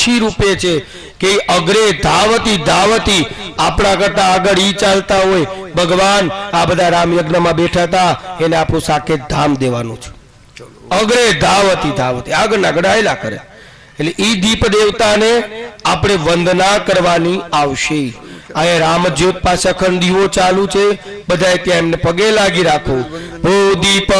સાક્ષી રૂપે છે કે અગ્રે ધાવતી ધાવતી આપણા કરતા આગળ ઈ ચાલતા હોય ભગવાન આ બધા રામ યજ્ઞમાં બેઠા હતા એને આપણું સાકેત ધામ દેવાનું છે અગ્રે ધાવતી ધાવતી આગળના ગડાયેલા કરે એટલે ઈ દીપ દેવતાને આપણે વંદના કરવાની આવશે આ રામજ્યોત પાસે અખંડ દીવો ચાલુ છે બધાએ ત્યાં એમને પગે લાગી રાખો ઓ દીપ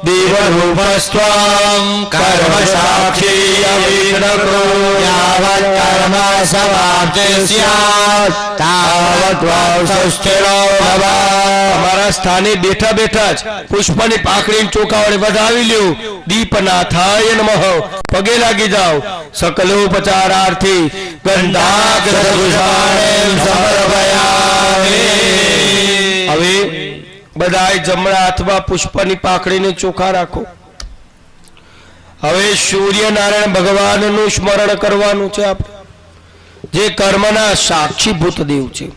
દેવરૂપસ્ત્વં કર્મ સાક્ષી અવિઘ્નકરો યાવત કર્મ સમાપ્તિ સ્યાત્ તાવત વાસસ્થિરો ભવ અમારા સ્થાને બેઠા બેઠા જ પુષ્પની પાકડીને ચોખા વડે વધાવી લ્યો દીપનાથાય નમઃ પગે લાગી જાઓ સકલોપચારાર્થી ગંધાગ્રભૂષાણે સમર્પયામિ હવે બધાય જમણા હાથમાં પુષ્પની પાકડીને ચોખા રાખો હવે સૂર્યનારાયણ ભગવાનનું સ્મરણ કરવાનું છે આપણે જે કર્મના સાક્ષીભૂત દેવ છે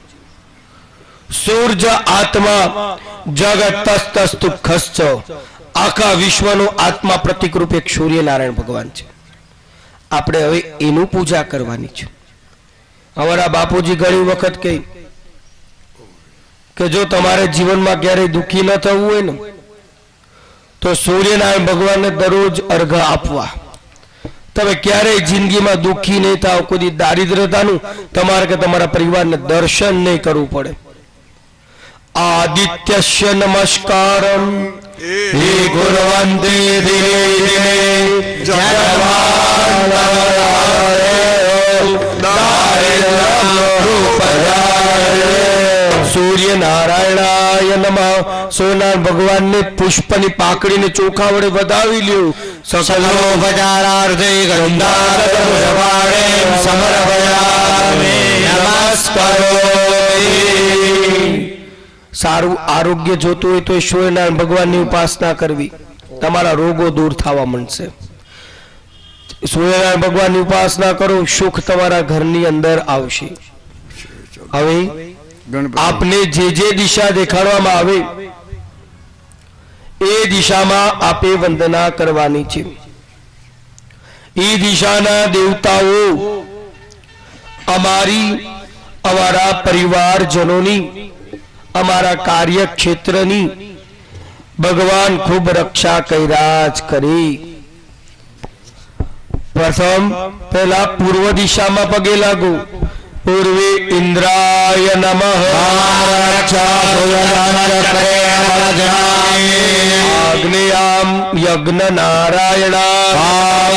સૂર્ય આત્મા જગતસ્તસ્તુ ખસ્ચ આખા વિશ્વનો આત્મા પ્રતીક રૂપે એક સૂર્યનારાયણ ભગવાન છે આપણે હવે એનું પૂજા કરવાની છે અમારા બાપુજી ઘણી વખત કહે કે જો તમારે જીવનમાં ક્યારેય દુઃખી ન થવું હોય ને તો સૂર્યનારાયણ ભગવાનને દરરોજ અર્ઘ આપવા તમે ક્યારેય જિંદગીમાં દુઃખી નહીં થાવ કોઈ દારિદ્રતાનું તમારે કે તમારા પરિવારને દર્શન નહીં કરવું પડે આદિત્યસ્ય નમસ્કારમ હે ગુરવંતે ધીરે ધીરે सूर्य नारायणाय नमः सोना भगवान ने पुष्पनी पाकड़ी ने चोखा वडे वधावी ल्यो सकलोपचारार्थे गंधागतपुष्पाणे समर्पयामि नमस्कारोमि सारू आरोग्य जोतुं होय तो सूर्यनारायण भगवान ની ઉપાસના કરવી તમારા રોગો દૂર થવા મળશે सूर्यनारायण भगवान ની ઉપાસના કરો સુખ તમારા ઘરની અંદર આવશે હવે आपने जे दिशा देखाड़वामां आवे ए दिशामां आपे वंदना करवानी छे ई दिशाना देवताओ अमारी अमारा परिवारजनोनी अमारा कार्यक्षेत्रनी भगवान खूब रक्षा कर्याज करे प्रथम पहला पूर्व दिशामां पगे लागो पूर्वे इंद्राय नमः आग्नेयां यज्ञ नारायणाय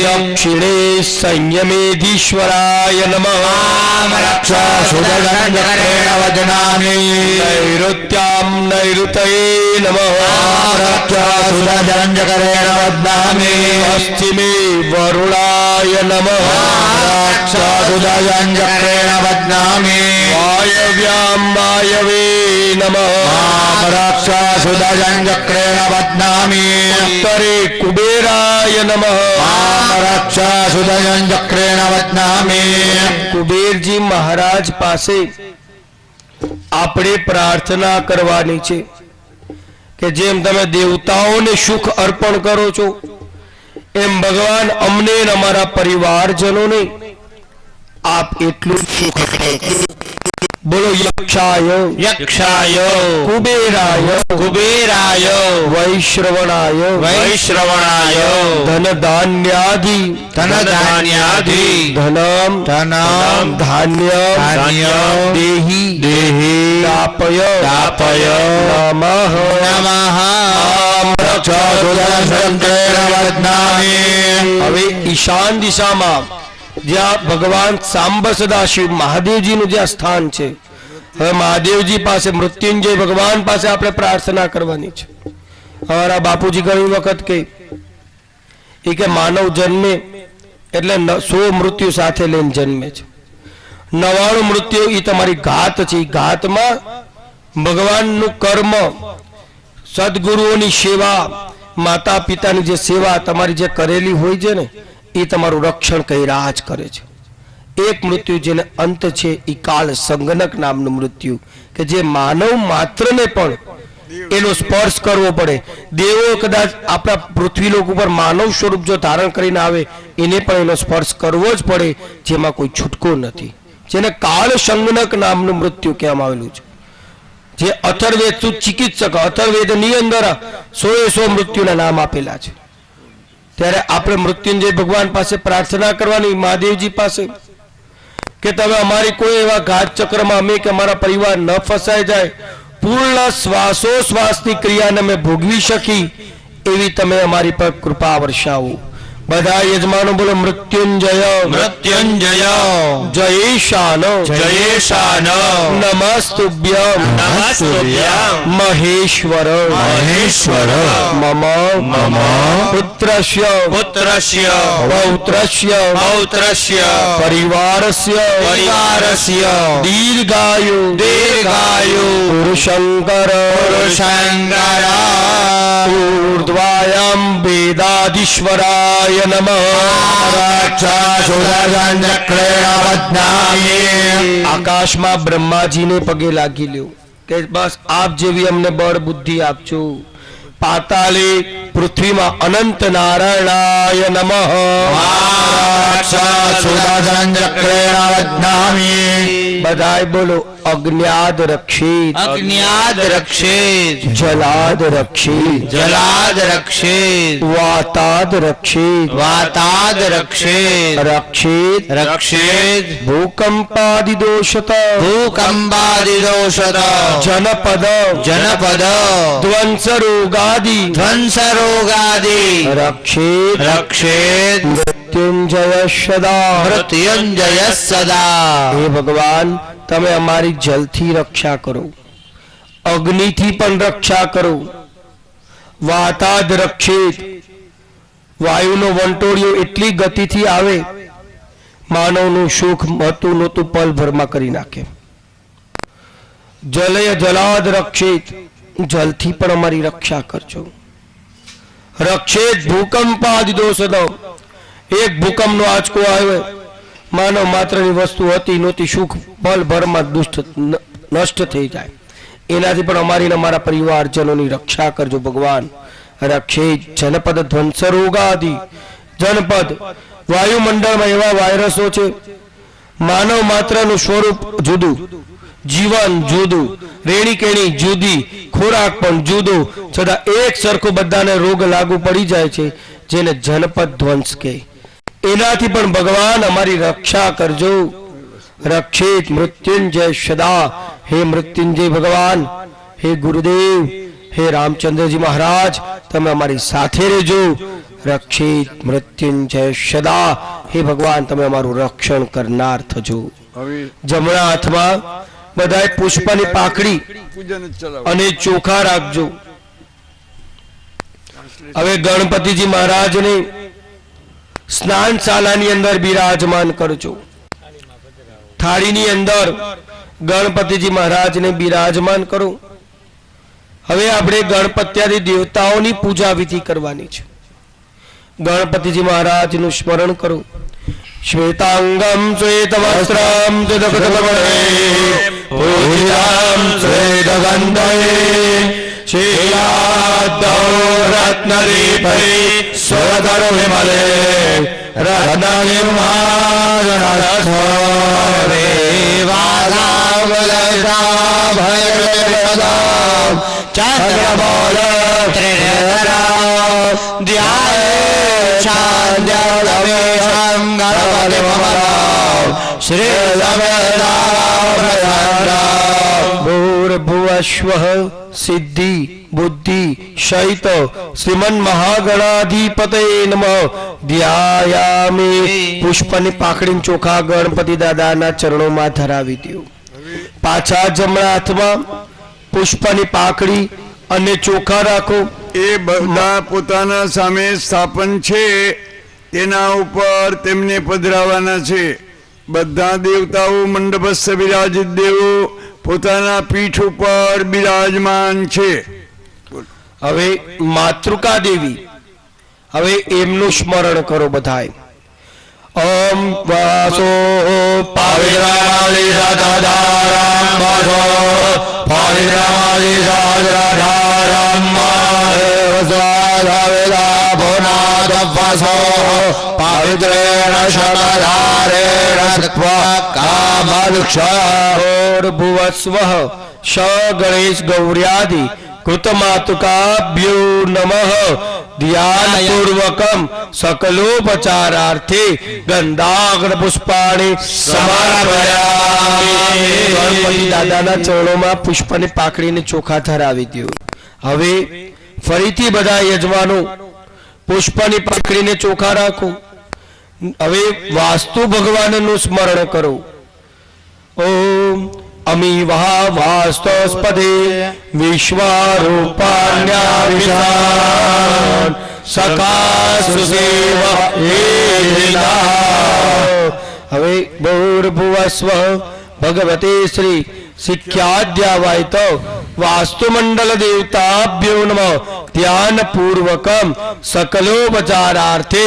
दक्षिणे संयमेधीश्वराय नमः नैऋत्यां नैऋतये नमः पश्चिमे वरुणाय नमः वायव्यां वायवे नमः उत्तरे कुबेराय नमः कुबेर जी महाराज पासे आपणे प्रार्थना करवानी छे के जेम तमे देवताओने सुख अर्पण करो छो एम भगवान अमने अमारा परिवारजनोने आप एटलुं सुख बोलो यक्षाय यक्षाय कुबेराय कुबेराय वैश्रवणाय वैश्रवणाय धन धान्यादि धनम धनम धान्य धान्य देहि देहि दापय दापय नमः नमः હવે ઈશાન દિશામાં જ્યાં ભગવાન સાંબ સદાશિવ મહાદેવજીનું જ્યાં સ્થાન છે હવે મહાદેવજી પાસે મૃત્યુંજય ભગવાન પાસે આપણે પ્રાર્થના કરવાની છે અમારા બાપુજી ઘણી વખત કે માનવ જન્મે એટલે 100 મૃત્યુ સાથે લઈને જન્મે છે 99 મૃત્યુ એ તમારી ઘાત છે એ ઘાતમાં ભગવાનનું કર્મ सद्गुरुओनी सेवा माता पितानी जे सेवा तमारी जे करेली होय छे ने ए तमारुं रक्षण कर्या ज करे छे एक मृत्यु जेने अंत छे ई काल संगनक नामनुं मृत्यु के जे मानव मात्र ने पण એનો સ્પર્શ કરવો પડે. દેવો કદાચ આપણા પૃથ્વીલોક ઉપર માનવ સ્વરૂપ જો ધારણ કરીને આવે એને પણ એનો સ્પર્શ કરવો જ પડે, જેમાં કોઈ છૂટકો નથી, જેને કાળ સંગનક નામનું મૃત્યુ કહેવામાં આવેલું છે. જે અથર્વેદ ચિકિત્સક અથર્વેદની અંદર 100 મૃત્યુના નામ આપેલા છે. ત્યારે આપણે મૃત્યુંજય ભગવાન પાસે પ્રાર્થના કરવાની, મહાદેવજી પાસે, કે તમે અમારી કોઈ એવા ઘાત ચક્રમાં અમે કે અમારા પરિવાર ન ફસાઈ જાય, પૂર્ણ શ્વાસોશ્વાસની ક્રિયાને અમે ભોગવી શકી એવી તમે અમારી પર કૃપા વર્ષાવો. બધા યજમાનો બોલો મૃત્યુંજય મૃત્યુંજય જયેશાન જયેશાન નમસ્તુભ્યમ નમસ્તુભ્યમ મહેશ્વર મહેશ્વર મમ મમ પુત્રસ્ય પુત્રસ્ય પૌત્રસ્ય પૌત્રસ્ય પરિવારસ્ય પરિવારસ્ય દીર્ઘાયુ દીર્ઘાયુ પુરુષંકર પુરુષંકર ઊર્ધ્વાયમ વેદાધીશ્વરાય નમઃ. આકાશમાં બ્રહ્માજીને પગે લાગી લ્યો કે બસ આપ જેવી અમને બળ બુદ્ધિ આપજો. પાતાલે પૃથ્વીમાં અનંત નારાયણાય નમઃ. બધાય બોલો અજ્ઞાદ રક્ષિત અજ્ઞાદ રક્ષેત જલાદ રક્ષિત જલાદ રક્ષેત વાતાદ રક્ષિત વાતાદ રક્ષેત રક્ષિત રક્ષેત ભૂકંપાદિદોષત ભૂકંપાદિદોષત જનપદ જનપદ ધ્વંસ રોગાદિ ધ્વંસ રોગાદિ રક્ષિત રક્ષેત મૃત્યુંજય સદા. મૃત્યુંજય સદા. હે ભગવાન, તમે અમારી જલથી રક્ષા કરો, અગ્નિથી પણ રક્ષા કરો, વાતાદ રક્ષિત વાયુનો વંટોળિયો એટલી ગતિથી આવે માનવનું સુખ હતું નહોતું પલભરમાં કરી નાખે. જલય જલાદ રક્ષિત જલથી પણ અમારી રક્ષા કરજો. રક્ષિત ભૂકંપાદિદોષદ એક ભૂકંપનો આંચકો આવ્યો, માનવ માત્રની વસ્તુ હતી નહોતી સુખ પલભરમાં નષ્ટ થઈ જાય, એનાથી પણ અમારી અમારા પરિવારજનોની રક્ષા કરજો ભગવાન. રક્ષિત જનપદ ધ્વંસ રોગાદિ જનપદ વાયુમંડળમાં એવા વાયરસો છે, માનવ માત્રનું સ્વરૂપ જુદું, જીવન જુદું, રેણી કેણી જુદી, ખોરાક પણ જુદો, છતાં એક સરખો બધાને રોગ લાગુ પડી જાય છે, જેને જનપદ ધ્વંસ કહે. એનાથી પણ ભગવાન અમારી રક્ષા કરજો. રક્ષિત મૃત્યુંજય સદા. હે મૃત્યુંજય ભગવાન, હે ગુરુદેવ, હે રામચંદ્રજી મહારાજ, તમે અમારી સાથે રહેજો. રક્ષિત મૃત્યુંજય સદા. હે ભગવાન, તમે અમારું રક્ષણ કરનાર થજો. જમણા હાથમાં બધાએ પુષ્પની પાકડી અને ચોખા રાખજો. હવે ગણપતિજી મહારાજને સ્નાનશાલાની અંદર બિરાજમાન કરજો. થાળીની અંદર ગણપતિજી મહારાજને બિરાજમાન કરો. હવે આપણે ગણપત્યાદિ દેવતાઓની પૂજા વિધિ કરવાની છે. ગણપતિજી મહારાજનું સ્મરણ કરો. શ્વેતાંગમ શ્વેતવસ્ત્રમ તદગતમણે પૂજિતામ શ્વેતગંધે શીલાદ્ધૌ રત્નદીપૈ સ્વધરો વિમલે ભૂર્ભુવસ્વઃ સિદ્ધિ બુદ્ધિ શૈત શ્રીમન મહાગણાધિપતય નમઃ. ધ્યાયામિ. પુષ્પની પાકડીને ચોખા ગણપતિ દાદાના ચરણોમાં ધરાવી દો. પાછા જમણા હાથમાં પુષ્પની પાકડી અને ચોખા રાખો. એ બધા પોતાના સામે સ્થાપન છે તેના ઉપર તેમને પધરાવાના છે. બધા દેવતાઓ મંડપસ્થ વિરાજિત દેવો પોતાના પીઠ ઉપર બિરાજમાન છે. હવે માતૃકા દેવી, હવે એમનું સ્મરણ કરો બધાય. ઓમ વાસો પાવિત્રાલી સદારામ વાસો પાવિત્રાલી સદારામ भुवस्व श गणेश गौर्यादि कृतमातुकाभ्यो नमः ध्यानपूर्वकम सकलोपचारार्थे गंधाग्र पुष्पाणि समर्पयामि. ગણપતિ દાદાના ચરણોમાં પુષ્પની પાકડીને ચોખા ધરાવી દો. હવે ફરીથી બધા યજમાનો પુષ્પની પાકડીને ચોખા રાખો. હવે વાસ્તુ ભગવાનનું સ્મરણ કરો. ઓમ અમીવહા વાસ્તસ્પદે વિશ્વારૂપાણ્યાવિશાન સકાસુસેવ એધિના. હવે ભૂર્ભુવસ્વ ભગવતે શ્રી શિખ્યાદ્યાવાય તો વાસ્તુમંડલ દેવતાભ્યો નમઃ ધ્યાન પૂર્વકમ સકલોપચારાર્થે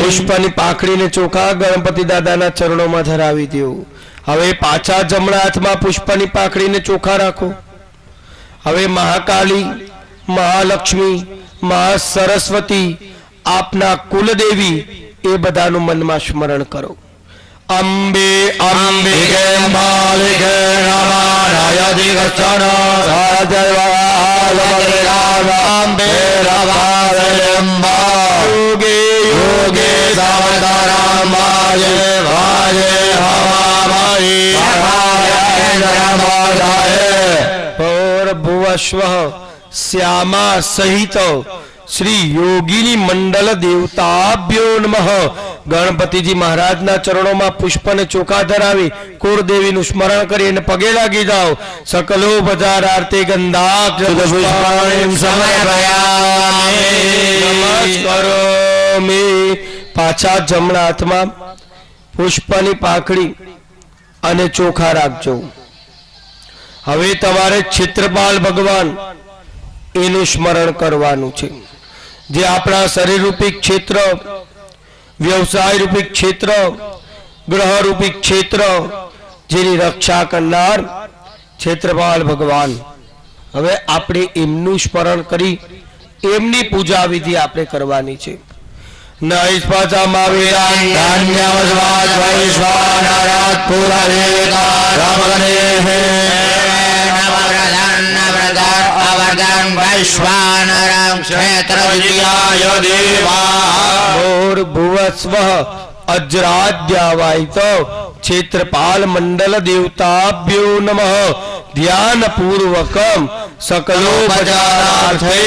પુષ્પની પાખડીને ચોખા ગણપતિ દાદાના ચરણોમાં ધરાવી દો. હવે પાછા જમણા હાથમાં પુષ્પની પાખડીને ચોખા રાખો. હવે મહાકાલી, મહાલક્ષ્મી, મહાસરસ્વતી, આપના કુલદેવી એ બધાનું મનમાં સ્મરણ કરો. અંબે અંબિકે માલિકે નમાય દિગચન અંબે યોગે યોગે સાવધારામાય વાજે હવામાય ભુવસ્વ શ્યામા સહિત શ્રી યોગીની મંડળ દેવતાભ્યો નમઃ. ગણપતિજી મહારાજના ચરણોમાં પુષ્પને ચોખા ધરાવી કુળદેવીનું સ્મરણ કરી અને પગે લાગી જાઓ. સકલો બજારાર્થે ગંધાક્ષ નમસ્કારોમિ. પાછા જમણા હાથમાં પુષ્પની પાખડી અને ચોખા રાખજો. હવે તમારે ક્ષેત્રપાલ ભગવાન એનું સ્મરણ કરવાનું છે, જે આપણા શરીર રૂપી ક્ષેત્ર, વ્યવસાય રૂપી ક્ષેત્ર, ગ્રહ રૂપી ક્ષેત્ર, જેની રક્ષા કરનાર ક્ષેત્રપાલ ભગવાન. હવે આપણે એમનું સ્મરણ કરી એમની પૂજા વિધિ આપણે કરવાની છે. ભુવસ્વ અજરાદ્યાવાય તો ક્ષેત્રપાલ મંડલ દેવતાભ્યો નમઃ ધ્યાન પૂર્વકમ સકલોપચારાર્થે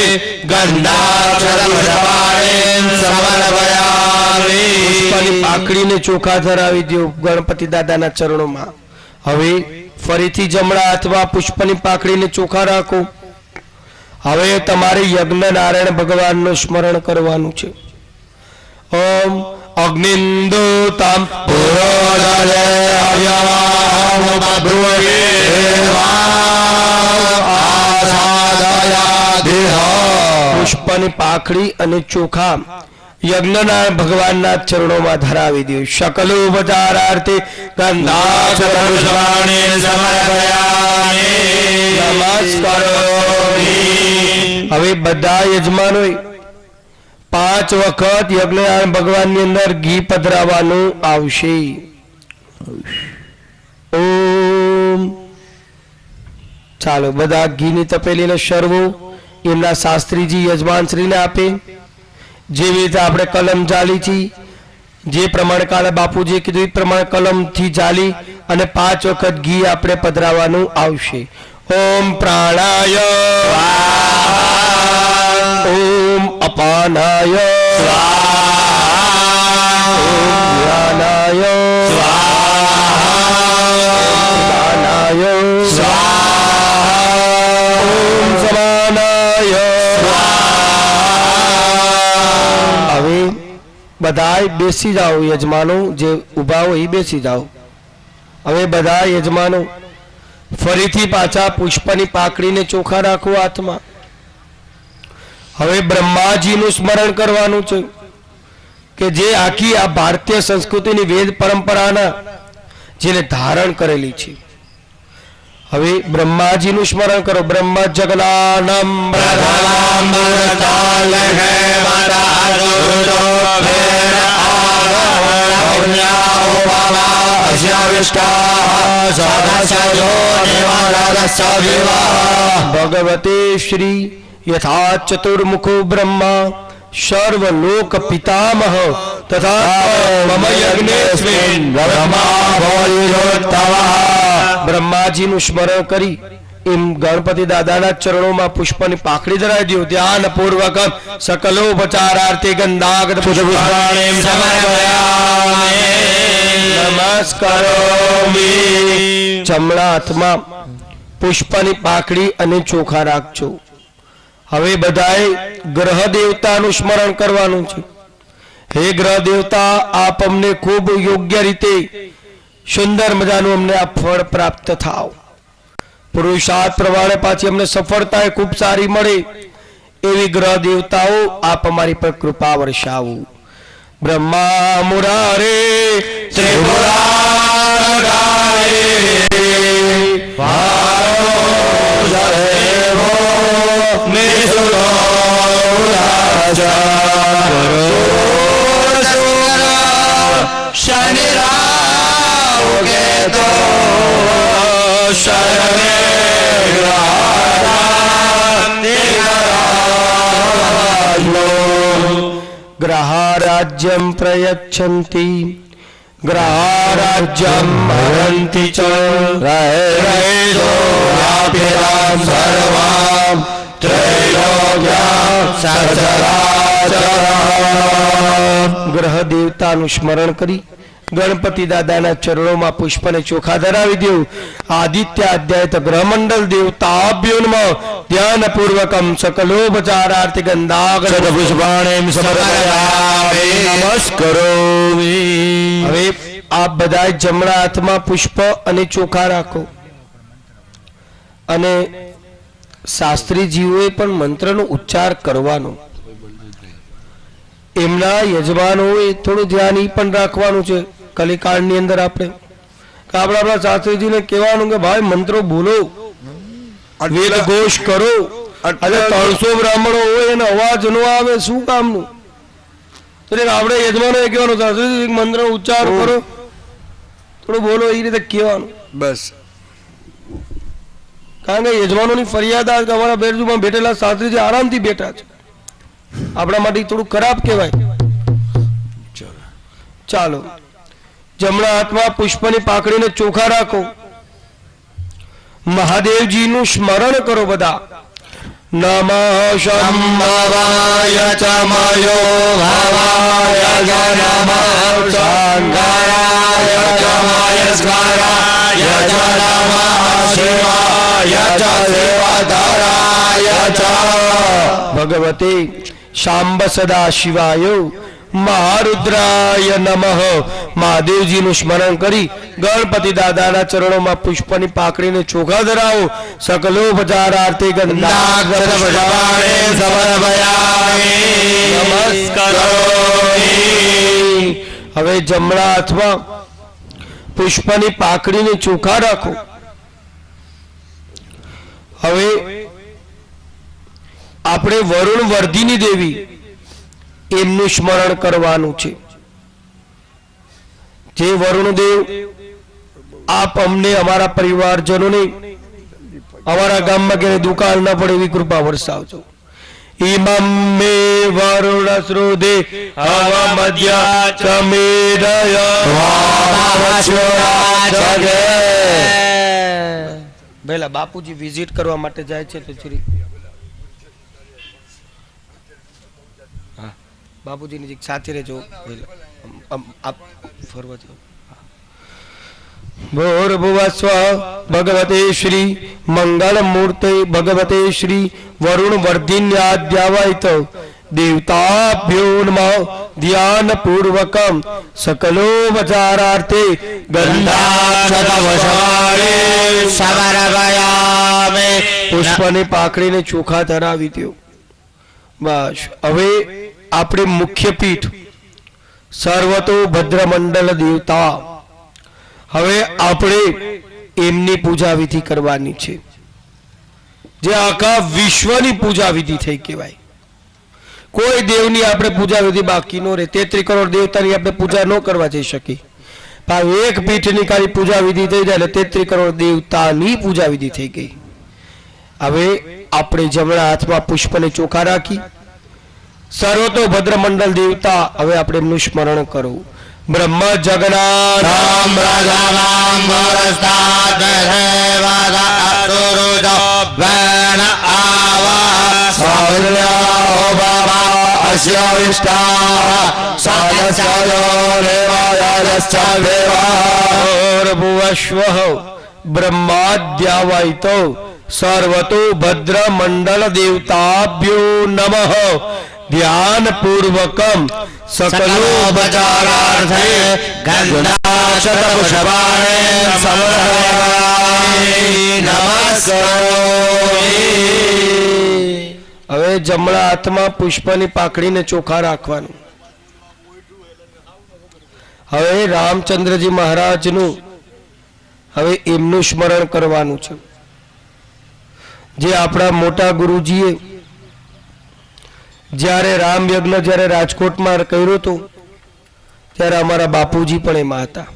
પુષ્પની પાકડીને ચોખા ધરાવી દો ગણપતિ દાદાના ચરણોમાં. હવે ફરીથી જમણા હાથમાં પુષ્પની પાકડીને ચોખા રાખો. હવે તમારે યજ્ઞ નારાયણ ભગવાનનું સ્મરણ કરવાનું છે. ઓમ અગ્નિન્દુતમ પુષ્પની પાખડી અને ચોખા યજ્ઞનારાયણ ભગવાનના ચરણોમાં ધરાવી દો. શકલો ઉપચારાર્થે હવે બધા યજમાનોએ 5 વખત યજ્ઞનારાયણ ભગવાનની અંદર ઘી પધરાવવાનું આવશે. ઓમ. ચાલો બધા ઘીની તપેલીને શરવો એમના શાસ્ત્રીજી યજમાનશ્રીને આપે. જેવી રીતે આપણે કલમ જાલી છે, જે પ્રમાણે કાલે બાપુજીએ કીધું એ પ્રમાણે કલમથી જાલી અને 5 વખત ઘી આપણે પધરાવવાનું આવશે. ઓમ પ્રાણાય ઓમ અપાનાય ઓમ જ્ઞાનાય દાનાય ઓમ સમાનાય. હવે બધાય બેસી જાઓ. યજમાનો જે ઊભા હોય એ બેસી જાઓ. હવે બધા યજમાનો ફરીથી પાછા પુષ્પની પાકડીને ચોખા રાખો હાથમાં. હવે બ્રહ્માજીનું સ્મરણ કરવાનું છે કે જે આખી આ ભારતીય સંસ્કૃતિની વેદ પરંપરાના જેને ધારણ કરેલી છે. હવે બ્રહ્માજીનું સ્મરણ કરો. બ્રહ્મ જગનાનમ ભગવતે શ્રી યથા ચતુર્મુખો બ્રહ્મા સર્વલોક પિતામહ તથા મમ યજ્ઞેસ્મિન બ્રહ્માજીનું સ્મરણ કરી એમ ગણપતિ દાદાના ચરણોમાં પુષ્પની પાખડી ધરાવી દો. ધ્યાન પૂર્વક સકલોપચારાર્થે ગંધાગત પુષ્પાણિ નમસ્કારોમિ. જમણા હાથમાં પુષ્પની પાખડી અને ચોખા રાખજો. હવે બધાએ ગ્રહ દેવતાનું સ્મરણ કરવાનું છે. હે ગ્રહ દેવતા, આપ અમને ખૂબ યોગ્ય રીતે સુંદર મજાનું અમને આ ફળ પ્રાપ્ત થાવ. પુરુષાર્થ પ્રમાણે પાછી અમને સફળતા ખૂબ સારી મળે એવી ગ્રહ દેવતાઓ આપ અમારી પર કૃપા વર્ષાવો. બ્રહ્મા મુરારે ગ્રહારાજ્યમ પ્રયચ્છન્તિ ગ્રહારાજ્યમ હરન્તિ ચ રૈરોગ્યાભ્યરામ સર્વામ ત્રૈલોક્યામ સચરાચરમ. ગ્રહ દેવતાનું સ્મરણ કરી ગણપતિ દાદાના ચરણોમાં પુષ્પને ચોખા ધરાવી દેવું. આદિત્ય અધ્યાય ગ્રહમંડળ દેવતાભ્યો નમઃ. ધ્યાન પૂર્વકમ સકલોપચારાર્થે ગંધાગત પુષ્પાણિ સમર્પયામિ નમસ્કારોમિ. હવે આપ બધાએ જમણા હાથમાં પુષ્પ અને ચોખા રાખો અને શાસ્ત્રીજીઓએ પણ મંત્રનો ઉચ્ચાર કરવાનો. એમના યજમાનોએ થોડું ધ્યાન ઈ પણ રાખવાનું છે કલિકાળની અંદર આપણે કે આપણા શાસ્ત્રીજીને કહેવાનું કે ભાઈ મંત્રો બોલો, વેદ ઘોષ કરો. અને 300 બ્રાહ્મણો હોય એને અવાજ ન આવે શું કામનું? તો આપણે યજમાનોએ કહેવાનું શાસ્ત્રીજી મંત્રનો ઉચ્ચાર કરો, થોડું બોલો, એ રીતે કહેવાનું બસ. કારણ કે યજમાનોની ફરિયાદ આ કે અમારા બેરજુમાં બેઠેલા શાસ્ત્રીજી આરામથી બેઠા છે, આપણા માટે થોડું ખરાબ કહેવાય. ચાલો જમણા હાથમાં પુષ્પની પાકડીને ચોખા રાખો. મહાદેવજીનું સ્મરણ કરો બધા. નમઃ શંભવાય ચમયો ભવાય નમઃ શંકરાય ચમયસ્કરાય ચ નમઃ શિવાય ચ શિવધરાય ચ. ભગવતે શાંબ સદા શિવાય મહારુદ્રાય નમઃ. મહાદેવજીનું સ્મરણ કરી ગણપતિ દાદાના ચરણોમાં પુષ્પની પાકડીને ચોખા ધરાવો. સકલોપચારાર્થે ગંધાગત પુષ્પાણિ સમર્પયામિ નમસ્કારોમિ. હવે જમણા હાથમાં પુષ્પની પાકડીને ચોખા રાખો. હવે આપણે વરુણ વર્ધિની દેવી એમનું સ્મરણ કરવાનું છે. જે વરુણદેવ આપ અમને અમારા પરિવારજનોને અમારા ગામમાં ક્યારે દુકાળ ન પડે એવી કૃપા વરસાવજો. ઇમમ મે વરુણ શ્રુદે હવ મધ્ય ચમેદય પહેલા બાપુજી વિઝિટ કરવા માટે જાય છે તો શ્રી બાપુજીની સાથે રહેજો. આપ ફરવા જાઓ. ભૂર્ભુવસ્વ ભગવતે શ્રી મંગલ મૂર્તે ભગવતે શ્રી વરુણ વર્ધિન્યાદ્યાવૈત દેવતાભ્યો નમઃ. ધ્યાન પૂર્વકમ સકલોપચારાર્થે ગંધાક્ષતવશાળે સમર્પયામિ. પુષ્પની પાકડીને ચોખા ધરાવી દો. બસ હવે આપણે મુખ્ય પીઠ સર્વતો ભદ્રમંડલ દેવતા. હવે આપણે એમની પૂજા વિધિ કરવાની છે, જે આખા વિશ્વની પૂજા વિધિ થઈ કહેવાય. કોઈ દેવની આપણે પૂજા વિધિ બાકી નો રહે. 33 કરોડ દેવતાની આપણે પૂજા ન કરવા જઈ શકી, પણ એક પીઠની ખાલી પૂજા વિધિ થઈ જાય એટલે 33 કરોડ દેવતાની પૂજા વિધિ થઈ ગઈ. હવે આપણે જમણા હાથમાં પુષ્પને ચોખા રાખી સર્વતોભદ્ર મંડળ દેવતા, હવે આપણે એમનું સ્મરણ કરવું. બ્રહ્મ જગન્નાથ રામ રાજાનામ વરસ્તાદ દેવાસુરુજો વેણ આવા સાવલ્યા બાબા અસ્ય વિષ્ટા સાદસ્યો રેવાયસ્ય દેવા ભુવસ્વઃ બ્રહ્માદ્યાવૈતો સર્વતો ભદ્ર મંડળ દેવતાભ્યો નમઃ. ધ્યાન પૂર્વકમ સકલોપચારાર્થે ગંધાક્ષત પુષ્પાણે સમર્પયામિ નમસ્કારોમિ. હવે જમણા હાથમાં પુષ્પની પાકડીને ચોખા રાખવાનું. હવે રામચંદ્રજી મહારાજનું હવે એમનું સ્મરણ કરવાનું છે, જે આપણા મોટા ગુરુજીએ જ્યારે રામ યજ્ઞ જ્યારે રાજકોટમાં કર્યો હતો ત્યારે અમારા બાપુજી પણ એમાં હતા.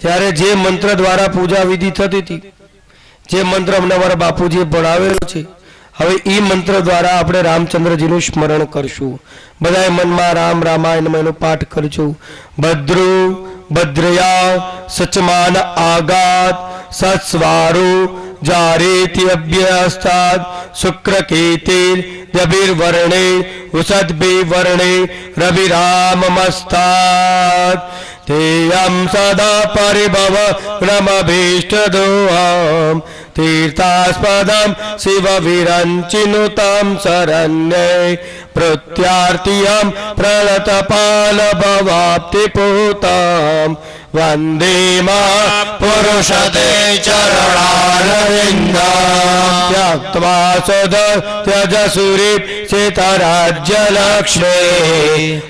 ત્યારે જે મંત્ર દ્વારા પૂજા વિધિ થતી હતી, જે મંત્ર અમને અમારા બાપુજીએ ભણાવેલો છે, હવે એ મંત્ર દ્વારા આપણે રામચંદ્રજીનું સ્મરણ કરશું. બધાએ મનમાં રામ રામાયણમાં એનો પાઠ કરજો. ભદ્રો ભદ્રયા સચમાન આગાત સત્સ્વારો જારેતિ અભ્યસ્તાદ શુક્રકેતિર રવિર્વર્ણે ઉષદ્ભે વર્ણે રવિરામમસ્તાદ તેયં સદા પરિભવ રમભીષ્ટદોહમ तीर्थास्पदं शिवविरञ्चिनुतं शरण्ये प्रत्यार्तियं प्रणतपालभवाप्तिपूतं वन्दे महापुरुषते चरणारविन्दं त्यक्त्वा त्यजसुरीप्सितराज्यलक्ष्मी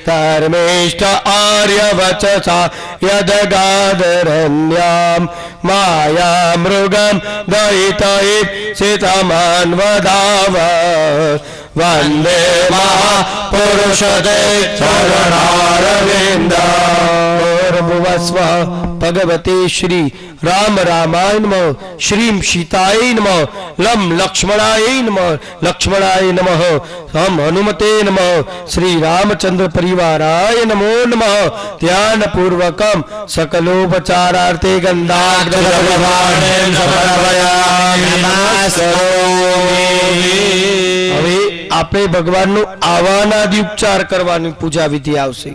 धर्मिष्ठ आर्यवचसा यदगादरण्यां माया मृगं दयितईप्सितमान्वदाव वन्दे महापुरुषते चरणारविन्दं भगवते श्री राम रामाय नमः श्रीं सीताय नमः लं लक्ष्मणाय नमः लक्ष्मणाय नमः हम हनुमते नमः श्री रामचंद्र परिवाराय नमो नमः ध्यान पूर्वकम सकलोपचारार्थे गंधाग्रभाणेन समर्पयामि नमस्कारोमि. હવે આપણે ભગવાનનો આવાનાદિ ઉપચાર કરવાની પૂજા વિધિ આવશે.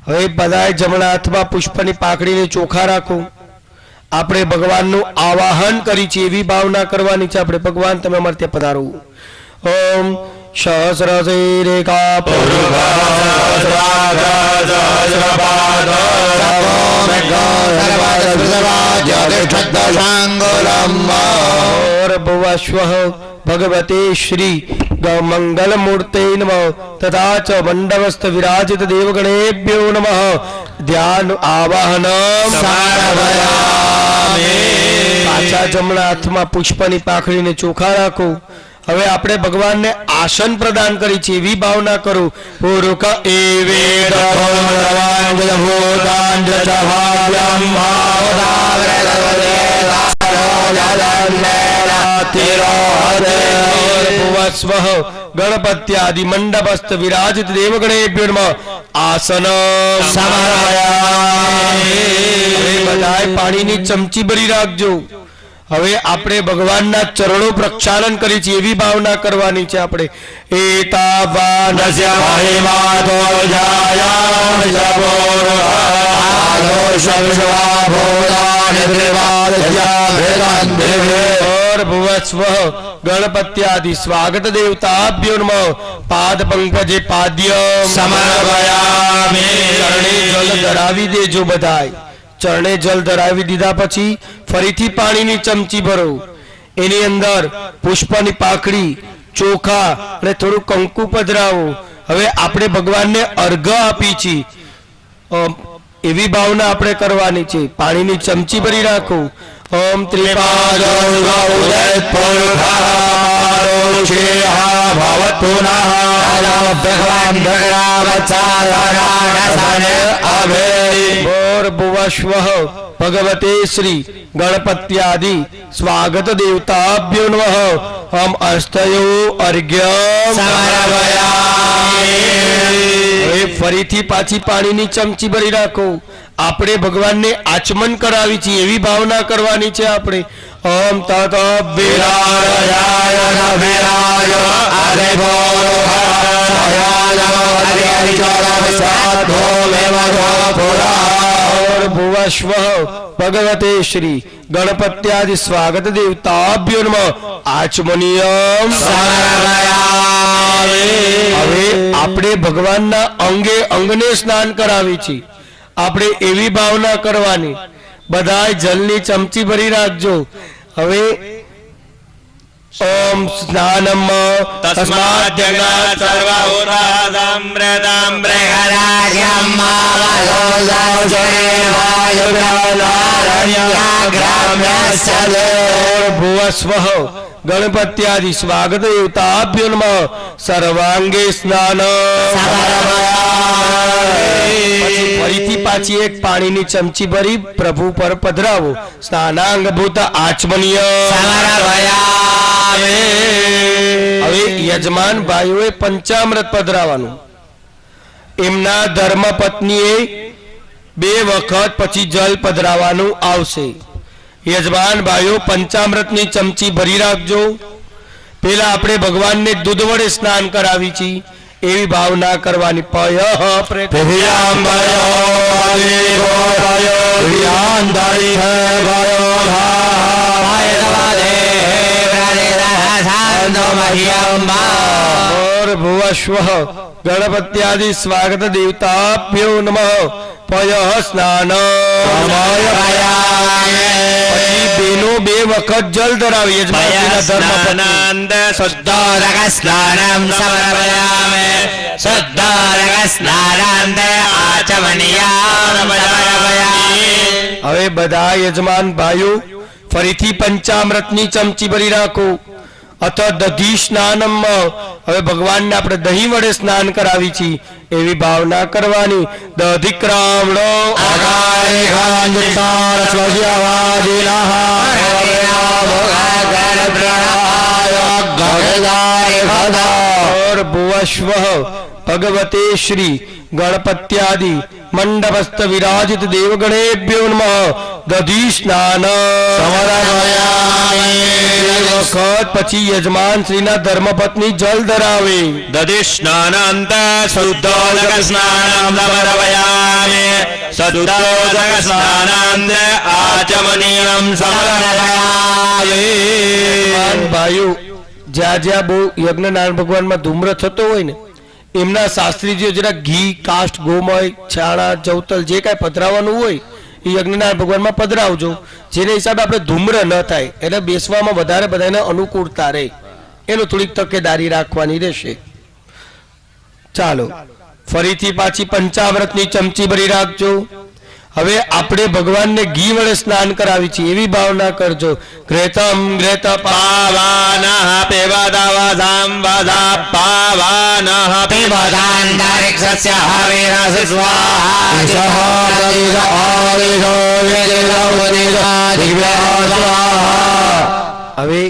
હવે બધાએ જમણા હાથમાં પુષ્પની પાકડીને ચોખા રાખો. આપણે ભગવાનનું આવાહન કરી છે એવી ભાવના કરવાની છે. આપણે ભગવાન તમે અમારે ત્યાં પધારો. ઓમ સહસ્રશીરેખા ભુવસ્વઃ भगवते श्री मंगल मूर्ते नमः तथा च मंडवस्थ विराजित देवगणेभ्यो नमः. ध्यान आवाहन पाछा जमणा हाथમાં પુષ્પની પાખડીને ચોખા રાખો. હવે આપણે ભગવાનને આસન પ્રદાન કરી છે એવી ભાવના કરો. પૂર્વક એવેદ गणपत्यादि मंडपस्थ विराजित देवगणेभ्यो नमः. आसन બધાએ પાણીની ચમચી ભરી રાખજો. હવે આપણે ભગવાનના ચરણો પ્રક્ષાલન કરી છે એવી ભાવના કરવાની છે. આપણે એતાવાનસ્ય મહિમાતો જાયામિ भुवस्वः गणपत्यादि स्वागत देवताभ्यो नमः. पाद पंकजे पाद्य समर्पयामि. चरणे जल धरावी देजो. बधाय चरणे जल धरावी दीधा પછી ફરીથી પાણીની ચમચી ભરો. એની અંદર પુષ્પની પાકડી, ચોખા અને થોડું કંકુ પધરાવો. હવે આપણે ભગવાનને અર્ઘ આપી છે. એવી ભાવના આપણે કરવાની છે. પાણીની ચમચી ભરી રાખો. ઓમ ત્રિપાદો ભૂર્ભુવઃ ભગવતે શ્રી ગણપત્યાદિ સ્વાગત દેવતાભ્યો નમઃ. હમ અસ્તયો અર્ઘ્યમ સમર્પયામિ. હવે ફરીથી પાછી પાણીની ચમચી ભરી રાખો. આપણે ભગવાનને આચમન કરાવી છે એવી ભાવના કરવાની છે આપણે. ઓમ તત વિરાય વિરાય આદેવો ભૂર્ભુવઃ ભગવતે શ્રી ગણપત્યાદિ સ્વાગત દેવતાભ્યો નમઃ. આચમનીયમ સમર્પયામિ. હવે આપણે ભગવાનના અંગે અંગને સ્નાન કરાવી છે. આપણે એવી ભાવના કરવાની. બધા જલની ચમચી ભરી રાખજો. હવે ઓમ સ્નાનમ તસ્માદ્ જગન્નાથ સર્વભૂતામૃતમ બૃહદાર્યમ ભૂર્ભુવઃ ગણપત્યાદિ સ્વાગત દેવતાભ્યો નમઃ. સર્વાંગે સ્નાન. પછી ફરીથી પાછી એક પાણીની ચમચી ભરી પ્રભુ પર પધરાવો. સ્નાનાંગ ભૂત આચમનીય. હવે યજમાન ભાઈઓએ પંચામૃત પધરાવાનું. એમના ધર્મપત્નીએ 2 વખત પછી જલ પધરાવાનું આવશે. યજમાન ભાઈઓ પંચામૃતની ચમચી ભરી રાખજો. પેલા આપણે ભગવાનને દૂધ વડે સ્નાન કરાવી છે એવી ભાવના કરવાની. પયઃ ભૂર્ભુવઃ ગણપત્યાદિ સ્વાગત દેવતાભ્યો નમઃ. પયઃ સ્નાન. પછી બેનો 2 વખત જલ ધરાવી. સ્નાનાંદ શુદ્ધોદક સ્નાનમ સમર્પયામિ. શુદ્ધોદક સ્નાનાંદ આચમનીયામ સમર્પયામિ. હવે બધા યજમાન ભાઈઓ ફરીથી પંચામૃતની ચમચી ભરી રાખો. અથ દધી સ્નાનમ. હવે ભગવાનને આપણે દહીં વડે સ્નાન કરાવી છે એવી ભાવના કરવાની. દધિક્રામણો ભૂર્ભુવઃ ભગવતે શ્રી ગણપત્યાદિ મંડપસ્થ વિરાજિત દેવગણેભ્યો નમઃ. દધી સ્નાન. વખત પછી યજમાન શ્રીના ધર્મપત્ની જલ ધરાવે. દધિ સ્નાનાંત શુદ્ધોદક સ્નાનમ સમર્પયામિ. શુદ્ધોદક સ્નાનાંત આચમનીયમ સમર્પયામિ. ભાઈઓ જ્યાં જ્યાં બહુ યજ્ઞનારાયણ ભગવાનમાં ધૂમ્ર થતો હોય ને એમના શાસ્ત્રીજીઓ જરા ઘી કાષ્ટ ગોમય છાણા જવતલ જે કાંઈ પધરાવવાનું હોય એ યજ્ઞનારાયણ ભગવાનમાં પધરાવજો. જેને હિસાબે આપણે ધૂમ્ર ન થાય એટલે બેસવામાં વધારે બધાને અનુકૂળતા રહે. એનું થોડીક તકેદારી રાખવાની રહેશે. ચાલો ફરીથી પાછી પંચામૃતની ચમચી ભરી રાખજો. હવે આપણે ભગવાનને ઘી વડે સ્નાન કરાવી છે એવી ભાવના કરજો. ઘ્રેતમ ઘ્રેત પાવાનઃ પિબદવસં વદા પાવાનઃ પિબદાંતરિક્ષસ્ય હવિરસ સ્વાહા. હવે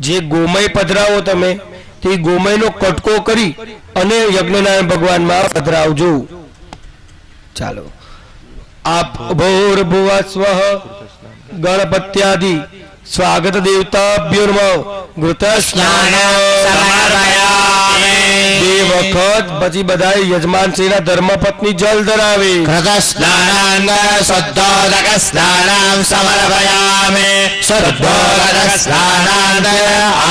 જે ગોમય પધરાવો તમે તે ગોમયનો કટકો કરી અને યજ્ઞનારાયણ ભગવાનમાં પધરાવજો. ચાલો આપ ભૂર્ભુવઃ ગણપત્યાદિ સ્વાગત દેવતાભ્યો નમઃ. ઘૃત સ્નાન સમર્પયામિ. 2 વખત પછી બધા યજમાન શ્રીના ધર્મપત્ની જલ ધરાવે. ઘૃત સ્નાનાંદ શુદ્ધોદક સ્નાનમ સમર્પયામિ. શુદ્ધોદક સ્નાનાંદ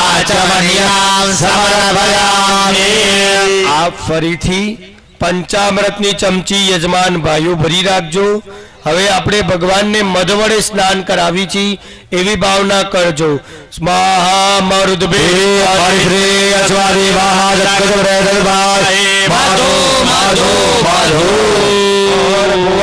આચમનીયામ સમર્પયામિ. આપ ફરીથી પંચામૃતની ચમચી યજમાન ભાઈઓ ભરી રાખજો. હવે આપણે ભગવાનને મધ વડે સ્નાન કરાવી છે એવી ભાવના કરજો. સ્વાહા મરુદ્ભે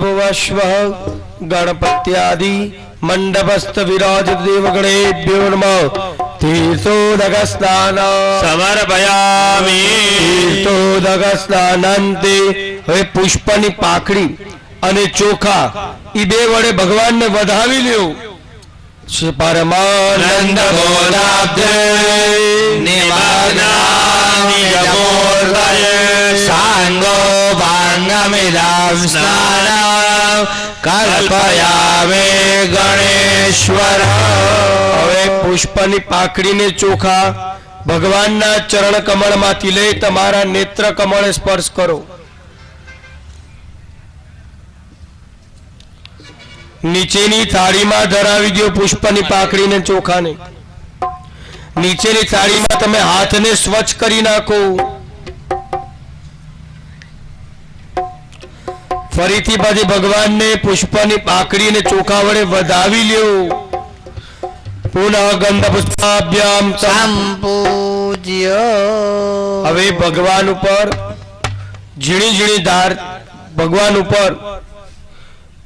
भुवस्व गणपत्यादि मंडपस्थ विराजित देवगणेभ्यो नमः। तीर्थोदक स्नान સમર્પયામિ तीर्थोदक સ્નાનાંતે હવે પુષ્પની પાકડી અને ચોખા ઈ બે વડે ભગવાનને વધાવી લ્યો। શ્રી પરમાનંદ નંદ નિમગ્નામિ જપોર્તયે શાંતિ સ્નાનમ કલ્પયામે ગણેશ્વર. હવે પુષ્પની પાકડીને ચોખા ભગવાનના ચરણ કમળમાંથી લઈ તમારા નેત્ર કમળે સ્પર્શ કરો. નીચેની થાળીમાં ધરાવી દો પુષ્પની પાકડીને ચોખાને. નીચેની થાળીમાં તમે હાથને સ્વચ્છ કરી નાખો. ફરીથી પાછી ભગવાનને પુષ્પની પાકડીને ચોખા વડે વધાવી લ્યો. પુનઃ ગંધ પુષ્પાભ્યામ સંપૂજ્ય. હવે ભગવાન ઉપર ઝીણી ઝીણી ધાર ભગવાન ઉપર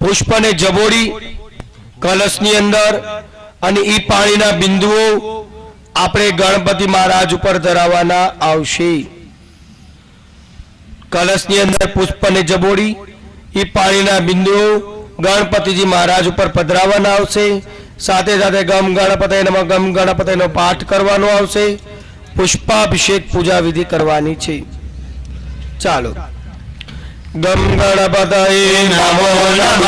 પુષ્પને જબોડી કલશની અંદર અને ઈ પાણીના બિંદુઓ આપણે ગણપતિ મહારાજ ઉપર ધરાવવાના આવશે. કલશની અંદર પુષ્પને જબોડી ઈ પાણીના બિંદુઓ ગણપતિજી મહારાજ ઉપર પધરાવવાના આવશે. સાથે સાથે ગમ ગણપતય નમઃ ગમ ગણપતયનો પાઠ કરવાનો આવશે. પુષ્પાભિષેક પૂજા વિધિ કરવાની છે. ચાલો. ગમ ગણપતય નમો નમઃ.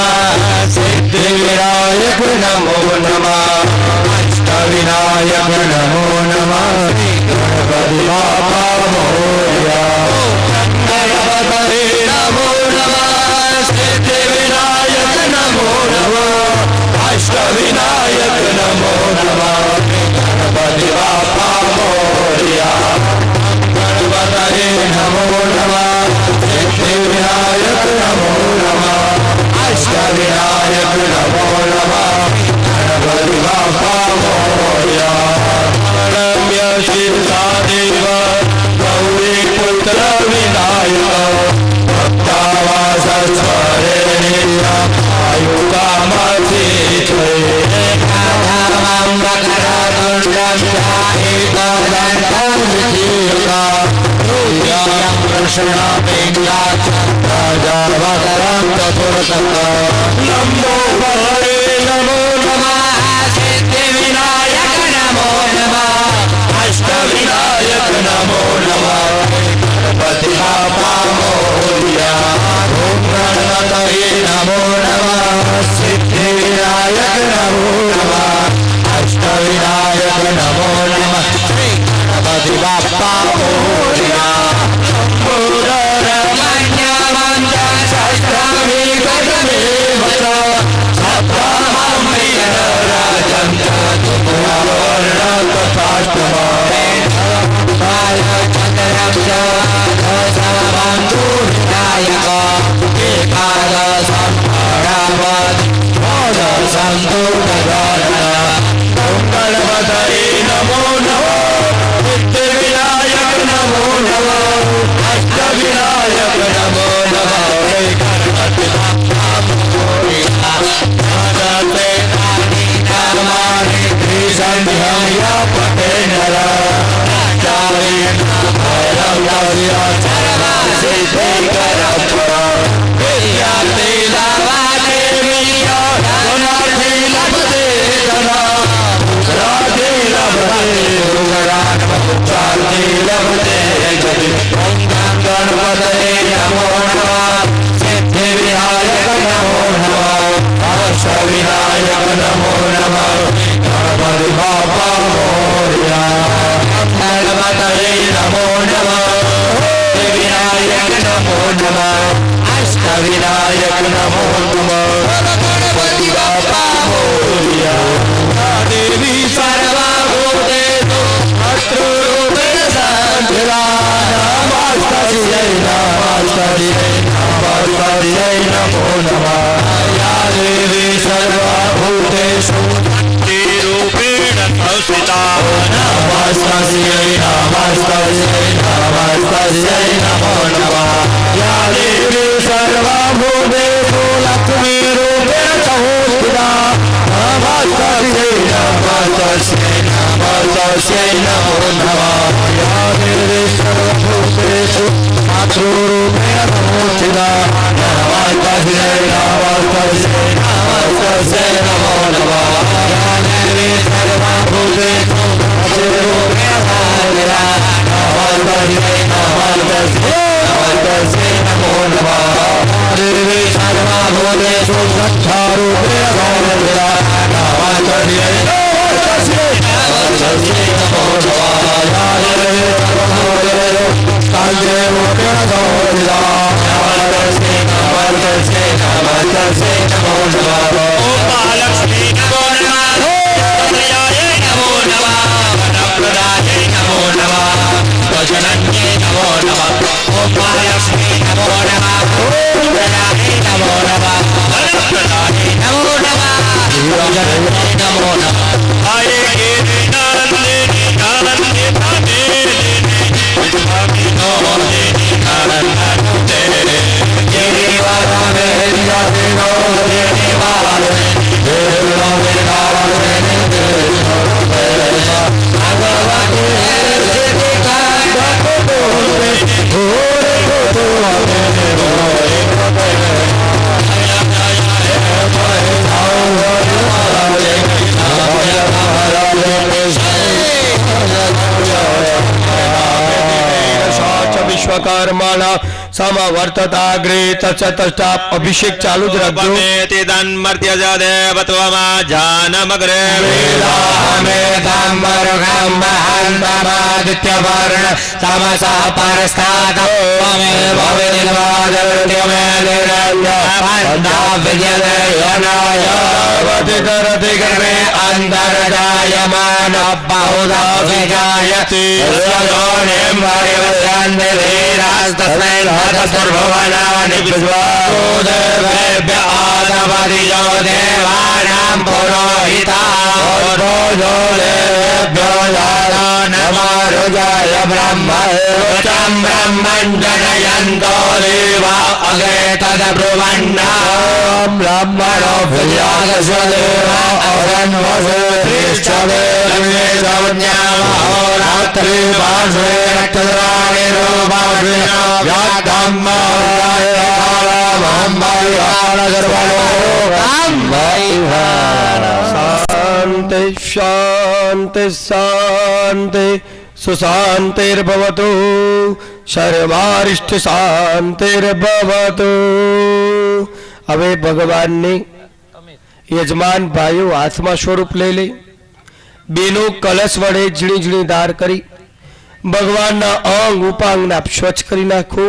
સિદ્ધિ વિનાયક નમો નમઃ. અષ્ટ વિનાયક નમો નમઃ. ગણપતિ બાપા મોરયા. ગણપતય નમો નમઃ. સિદ્ધિ વિનાયક નમો નમઃ. અષ્ટ વિનાયક નમો નમઃ. ગણપતિ બાપા મોરયા. ગણપતય નમો નમઃ. સિદ્ધિ વિનાયક નમો નમઃ. અષ્ટ વિનાયક નમો નમઃ. ગણપતિ બાપા મોરયા. રમ્ય શિરસાદેવ ગૌરી પુત્ર વિનાયક. ભક્તાવાસ સ્મરેણિય આયુકામથી છે. નમો ભરે નમો નમઃ. સિદ્ધિ વિનાયક નમો નમઃ. અષ્ટ વિનાયક નમો નમઃ. ગણપતિ બાપા મોરયા. ઓમ ગણપતયે નમો નમઃ. સિદ્ધિ વિનાયક નમો નમઃ. અષ્ટ વિનાયક નમો નમઃ. શ્રી ગણપતિ બાપા મોરયા. નમો નમઃ નમો નમઃ નમો નમઃ આયે ગિરિ નંદિની નંદિ વિશ્વકર્માના સમવર્તતાગ્રે તચતષ્ટા અભિષેક ચાલુ જ રાખજો. તે તન્મર્ત્ય જ દેવત્વમાં જાનમગ્રે વેદામેદાંબરગમ્બહાન્બમાદિત્યવર્ણ તમસઃ પરસ્તાદ ત્વમે ભવેન્વાદૃત્યમે નિરંજનપંદાવ્યજયનાય વધિતરધિગર્ભે અन्तર્જાયમાન બહુધા વિજાયતે યજોનિમ પરિવસ્યન્તે ધીરાસ્તસ્मै सर्वभुवनानि विश्वादेवेभ्य आदमदिजो देवानां पुरोहिता देवेभ्यो नमरुजाय ब्रह्मरुचं ब्रह्मं जनयन्तो देवा अग्रे तद्ब्रुवन्नां ब्रह्मणो भुजागस्वदेवा अरण्वसेष्ठदेवे सौज्ञामहोरात्रि पार्श्वे रक्तद्राणि रूपाश्वे શાંતિ શાંતિ શાંતિ સુશાંતિર્ભવતુ સર્વારિષ્ટ શાંતિર્ભવતુ. હવે ભગવાનની યજમાન ભાઈઓ હાથમાં સ્વરૂપ લઈ લે, બેનો કલશ વડે ઝીણી ઝીણી ધાર કરી ભગવાનના અંગ ઉપાંગને આપ સ્વચ્છ કરી નાખો.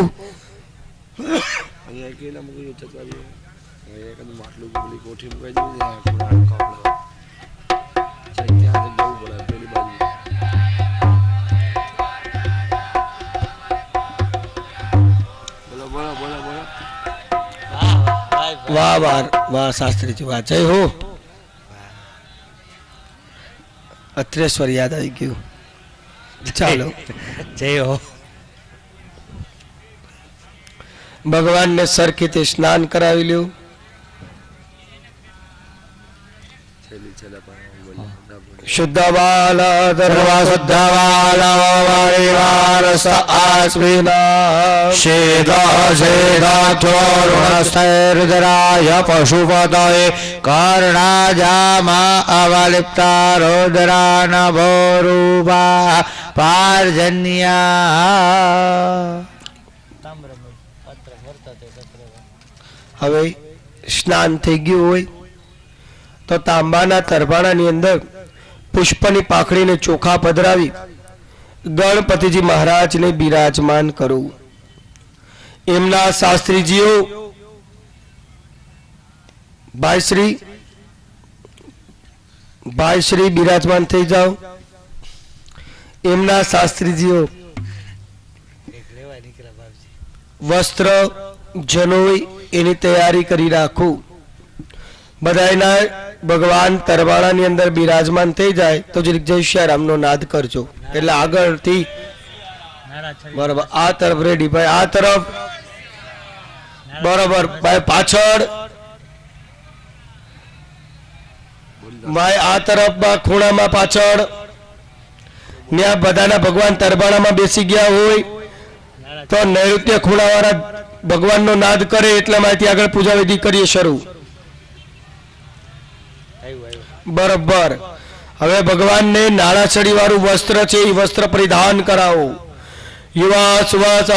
વાહ વાહ વાહ શાસ્ત્રીજી વાહ, જય હો. અત્રેશ્વર યાદ આવી ગયું. ચાલો જય હો. ભગવાનને સરખીથી સ્નાન કરાવી લ્યું. શુદ્ધવાલ શુદ્ધવાલ પરિવારસ આસ્મિના શેદોરુણસ્થૈર્દરાય પશુપતये કર્ણાજામા અવલિપ્તા રોદરા નભોરૂપા પાર્જન્યા. હવે સ્નાન થઈ ગયું હોય તો તાંબાના તરભાણાની અંદર પુષ્પની પાખડીને ચોખા પધરાવી ગણપતિજી મહારાજને બિરાજમાન કરવું. એમના શાસ્ત્રીજીઓ ભાઈશ્રી બિરાજમાન થઈ જાઓ. એમના શાસ્ત્રીજીઓ વસ્ત્ર જનોઈ એની તૈયારી કરી રાખું. બધાયના ભગવાન તરવાળાની અંદર બિરાજમાન થઈ જાય તો જરીક જય શ્રી રામનો નાદ કરજો. એટલે આગળથી બરાબર આ તરફ રેડી ભાઈ, આ તરફ બરાબર ભાઈ, પાછળ ભાઈ, આ તરફ ખૂણામાં પાછળ ત્યાં બધાના ભગવાન તરબાણામાં બેસી ગયા હોય તો નૈઋત્ય ખૂણાવાળા ભગવાનનો નાદ કરે એટલા માહિતી આગળ પૂજા વિધિ કરીએ શરૂ. બરોબર. હવે ભગવાનને નાળાછડી વાળું વસ્ત્ર છે એ વસ્ત્ર પરિધાન કરાવો. યુવા સુવાસ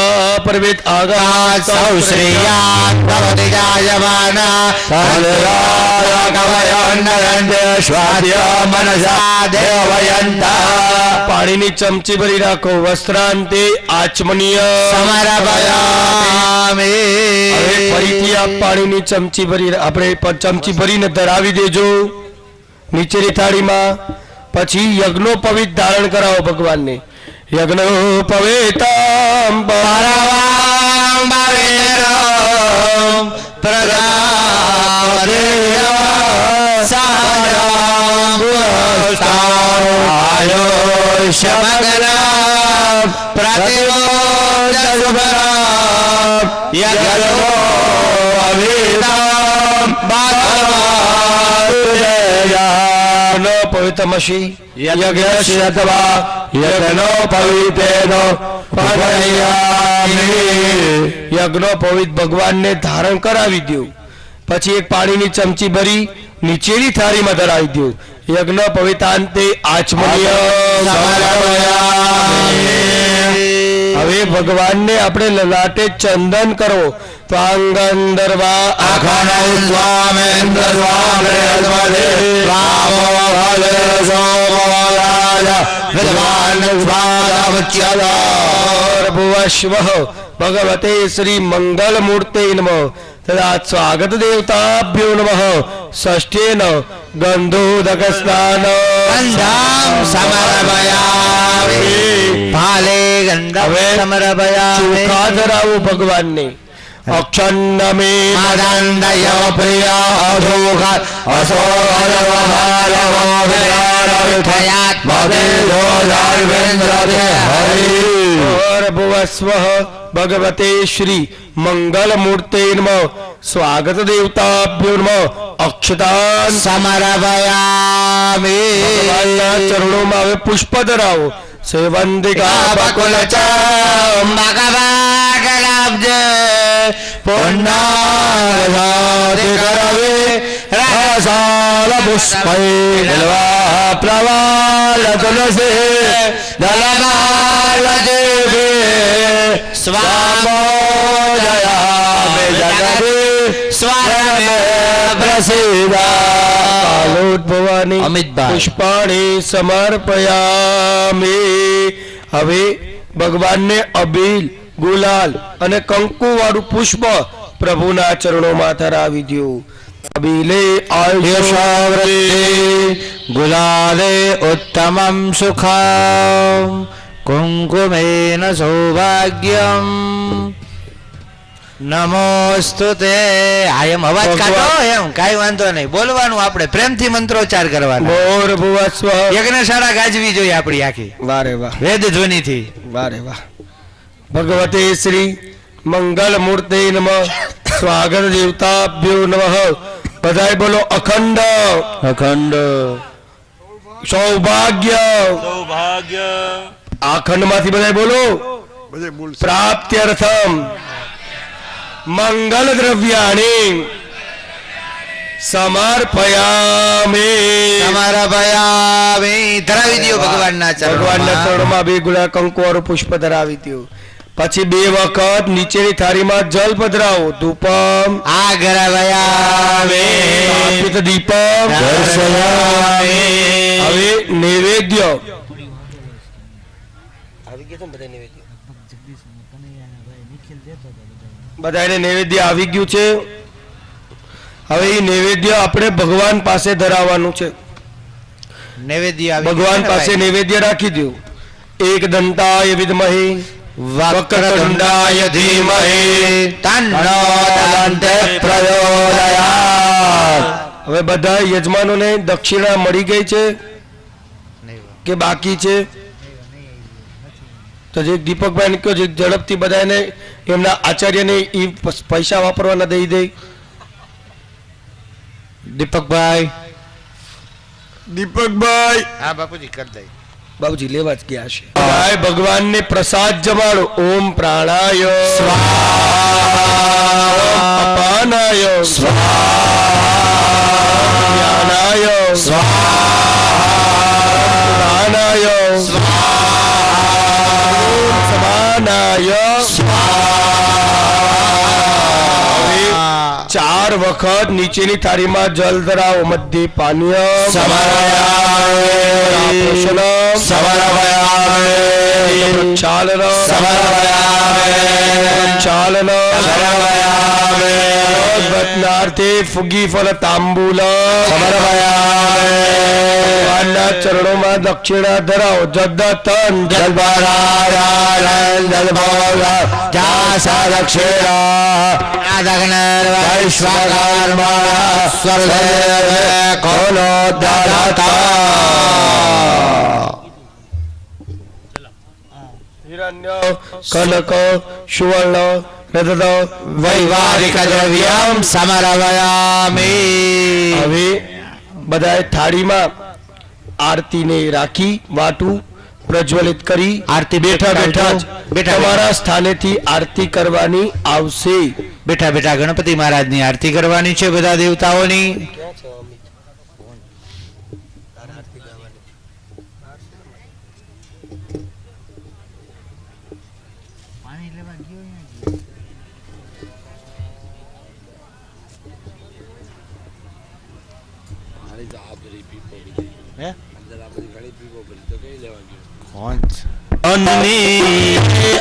પરવેત આગાસ સૌ શ્રેયાન ભવતિ જાયમાના તદ્રાય કવયોન્નરંજે સ્વાદ્ય મનસા દેવયંતા. પાણીની ચમચી ભરી રાખો. વસ્ત્રાંતે આચમનીય સમર્પયામિ. હવે ફરીથી આ પાણીની ચમચી ભરી આપણે ચમચી ભરીને ધરાવી દેજો નીચેની થાળીમાં. પછી યજ્ઞોપવિત ધારણ કરાવો ભગવાનને. યજ્ઞોપવિતમ પરવામ ભવેરો પવિત્રમસી યજ્ઞસ્ય તવા યજ્ઞો પવિત્રેનો યજ્ઞો પવિત્ર ભગવાનને ધારણ કરાવી દો. પછી એક પાણીની ચમચી ભરી નીચેની થાળીમાં ધરાવી દો. યજ્ઞ પવિતાંતે આચમનીય. હવે ભગવાનને આપણે લલાટે ચંદન કરો. ત્વાંગંદર્વા ભુવસ્વઃ ભગવતે શ્રી મંગલ મૂર્તે નમઃ. તદા સ્વાગત દેવતાભ્યો નમઃ. ષષ્ઠેન ગંધોદક સ્નાન ચોખા ધરાવો ભગવાનને. અક્ષન્ન મે ભુવસ્વઃ ભગવતે શ્રી મંગલ મૂર્તે નમઃ. સ્વાગત દેવતાભ્યો નમઃ. અક્ષતાન સમરભયામિ. ભગવાનના ચરણોમાં હવે પુષ્પ ધરાવો. સેવંતિકા બકુલ ચંબકવાગલાબ્જ પુન્નારધાતિ કરવે રસાલ પુષ્પૈ બિલ્વા પ્રવાલ તુલસી દલમાલ દેવે સ્વામોદયામિ જગતિ સ્વરમે પ્રસીદા. ભવાની અમિતભાઈ. પુષ્પાણી સમર્પયામિ. હવે ભગવાનને અબીલ ગુલાલ અને કંકુ વાળું પુષ્પ પ્રભુના ચરણોમાં ધરાવી દો. અબીલે આયુષ્યવૃદ્ધિ ગુલાલે ઉત્તમમ સુખમ કુંકુમેન સૌભાગ્યમ નમોસ્તુ તે. એમ અવાજ કાઢો. એમ કાંઈ વાંધો નહીં, બોલવાનું આપણે પ્રેમથી મંત્રોચ્ચાર કરવાનો. મોર ભુવસ્વ. યજ્ઞશાળા ગાજવી જોઈએ આપણી આખી વારે વાહ વેદ ધ્વનિથી. વારે વાહ. ભગવતે શ્રી મંગલ મૂર્તે નમઃ. સ્વાગત દેવતાભ્યો નમઃ. બધાય બોલો અખંડ અખંડ સૌભાગ્ય. આ ખંડમાંથી બધાય બોલો. બધે બોલશે. પ્રાપ્ત્યર્થમ મંગલ દ્રવ્યાણી સમર્પયામિ. સમર્પયામિ. ધરાવી દ્યો ભગવાનના ભગવાનના ચરણોમાં. ચરણોમાં બે ગુલાલ કંકુ વાળું પુષ્પ ધરાવી દો. પછી 2 વખત નીચેની થાળીમાં જલ પધરાવો. ધૂપમ આગ્રવયામિ. સ્થાપિત દીપમ દર્શયામિ. હવે નૈવેદ્ય. બધાને નૈવેદ્ય આવી ગયું છે. હવે એ નૈવેદ્ય આપણે ભગવાન પાસે ધરાવવાનું છે. નૈવેદ્ય આવી ભગવાન ગયું ને પાસે ભાઈ? નૈવેદ્ય રાખી દો. એક દંતાય વિદ્મહે વક્રતુંડાય ધીમહિ તન્નો દંતે પ્રચોદયાત. હવે બધા યજમાનોને દક્ષિણા મળી ગઈ છે કે બાકી છે? તો જે દીપકભાઈ ને કહો જે ઝડપથી બધાને એમના આચાર્યને એ પૈસા વાપરવાના દઈ દે. દીપકભાઈ. દીપકભાઈ હા બાપુજી કરી દઈ. બાબુજી લેવા જ ગયા છે. ભાઈ ભગવાનને પ્રસાદ જમાડો. ઓમ પ્રાણાય સ્વાહા. અપાનાય સ્વાહા. જ્ઞાનાય સ્વાહા. દાનાય સ્વાહા. સમાનાય સ્વાહા. 4 વખત નીચેની થાળીમાં જલ ધરાવો. મધ્ય પાનીય દૈવતનાર્થે ફુગી ફળ તાંબૂલ ભગવાનના ચરણોમાં દક્ષિણા ધરાવો જદતન હિરણ્ય કનક સુવર્ણ રજત વૈવાહિક દ્રવ્યમ સમર્પયામિ. હવે બધાએ થાળીમાં આરતીને રાખી વાટું પ્રજ્વલિત કરી આરતી બેઠા બેઠા જ બેઠા તમારા સ્થાનેથી આરતી કરવાની આવશે. બેઠા બેઠા ગણપતિ મહારાજની આરતી કરવાની છે બધા દેવતાઓની.